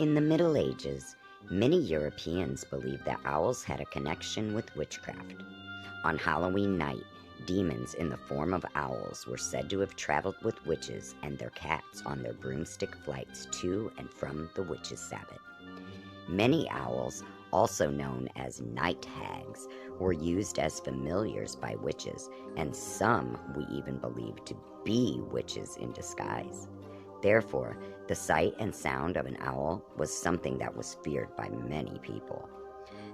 In the Middle Ages, many Europeans believed that owls had a connection with witchcraft. On Halloween night, demons in the form of owls were said to have traveled with witches and their cats on their broomstick flights to and from the witches' sabbath. Many owls, also known as night hags, were used as familiars by witches, and some we even believed to be witches in disguise. Therefore, the sight and sound of an owl was something that was feared by many people.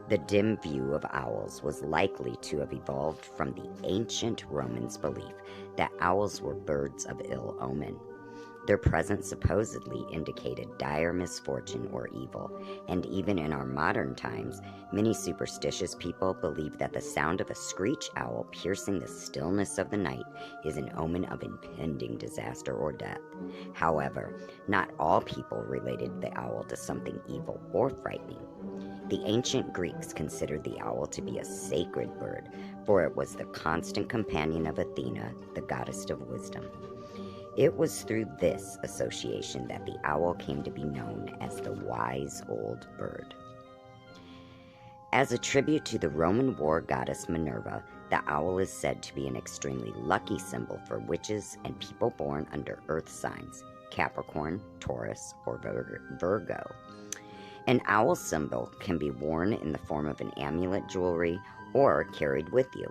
The dim view of owls was likely to have evolved from the ancient Romans' belief that owls were birds of ill omen. Their presence supposedly indicated dire misfortune or evil, and even in our modern times, many superstitious people believe that the sound of a screech owl piercing the stillness of the night is an omen of impending disaster or death. However, not all people related the owl to something evil or frightening. The ancient Greeks considered the owl to be a sacred bird, for it was the constant companion of Athena, the goddess of wisdom. It was through this association that the owl came to be known as the wise old bird. As a tribute to the Roman war goddess Minerva, the owl is said to be an extremely lucky symbol for witches and people born under earth signs, Capricorn, Taurus, or Virgo. An owl symbol can be worn in the form of an amulet jewelry or carried with you.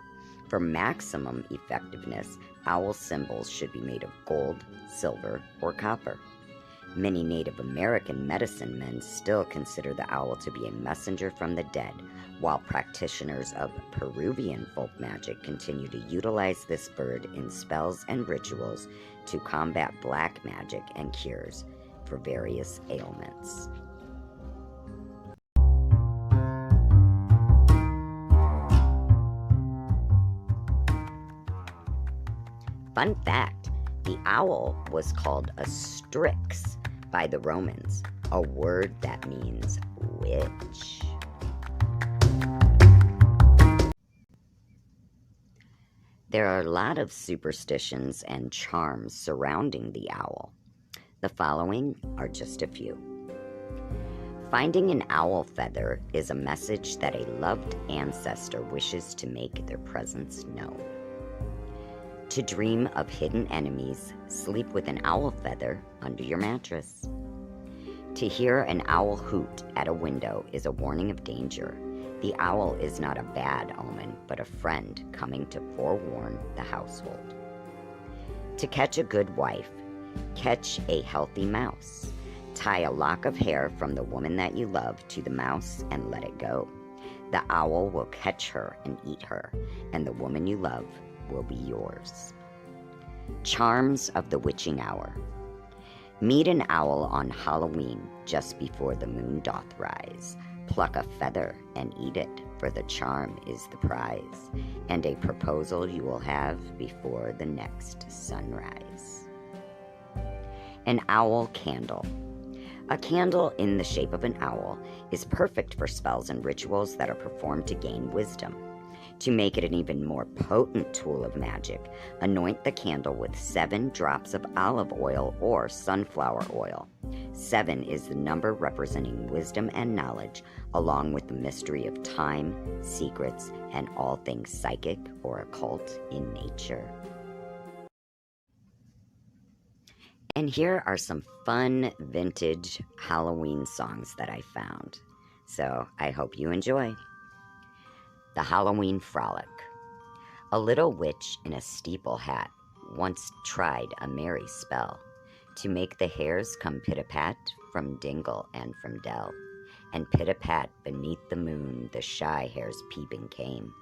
For maximum effectiveness, owl symbols should be made of gold, silver, or copper. Many Native American medicine men still consider the owl to be a messenger from the dead, while practitioners of Peruvian folk magic continue to utilize this bird in spells and rituals to combat black magic and cures for various ailments. Fun fact, the owl was called a strix by the Romans, a word that means witch. There are a lot of superstitions and charms surrounding the owl. The following are just a few. Finding an owl feather is a message that a loved ancestor wishes to make their presence known. To dream of hidden enemies, sleep with an owl feather under your mattress. To hear an owl hoot at a window is a warning of danger. The owl is not a bad omen, but a friend coming to forewarn the household. To catch a good wife, catch a healthy mouse. Tie a lock of hair from the woman that you love to the mouse and let it go. The owl will catch her and eat her, and the woman you love will be yours. Charms of the witching hour. Meet an owl on Halloween just before the moon doth rise. Pluck a feather and eat it, for the charm is the prize, and a proposal you will have before the next sunrise. An owl candle. A candle in the shape of an owl is perfect for spells and rituals that are performed to gain wisdom. To make it an even more potent tool of magic, anoint the candle with 7 drops of olive oil or sunflower oil. 7 is the number representing wisdom and knowledge, along with the mystery of time, secrets, and all things psychic or occult in nature. And here are some fun vintage Halloween songs that I found. So I hope you enjoy. The Halloween Frolic. A little witch in a steeple hat once tried a merry spell to make the hares come pit-a-pat from dingle and from dell. And pit-a-pat beneath the moon the shy hares peeping came.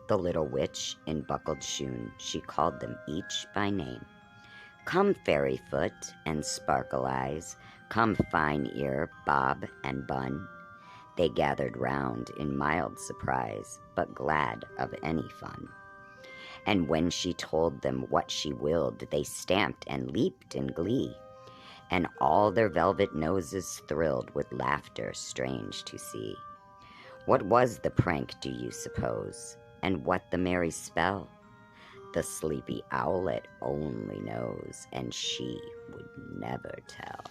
The little witch in buckled shoon, she called them each by name. Come fairy foot and sparkle eyes, come fine ear, bob and bun. They gathered round in mild surprise, but glad of any fun. And when she told them what she willed, they stamped and leaped in glee, and all their velvet noses thrilled with laughter strange to see. What was the prank, do you suppose, and what the merry spell? The sleepy owlet only knows, and she would never tell.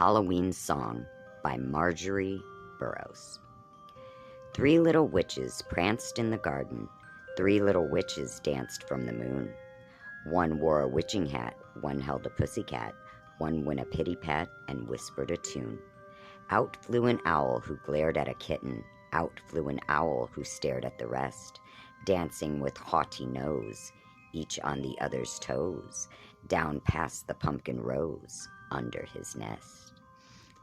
Halloween Song by Marjorie Burroughs. 3 little witches pranced in the garden. 3 little witches danced from the moon. One wore a witching hat, one held a pussycat, one went a pitty-pat and whispered a tune. Out flew an owl who glared at a kitten. Out flew an owl who stared at the rest, dancing with haughty nose, each on the other's toes, down past the pumpkin rose, under his nest.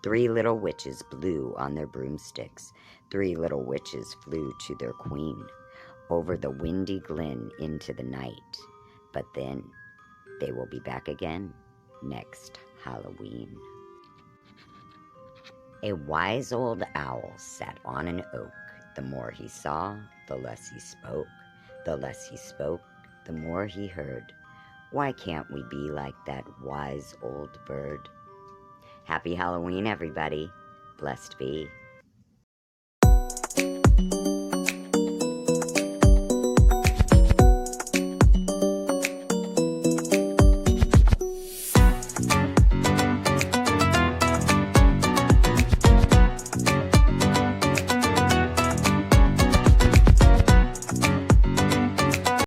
3 little witches blew on their broomsticks. 3 little witches flew to their queen, over the windy glen into the night. But then they will be back again next Halloween. A wise old owl sat on an oak. The more he saw, the less he spoke. The less he spoke, the more he heard. Why can't we be like that wise old bird? Happy Halloween, everybody. Blessed be.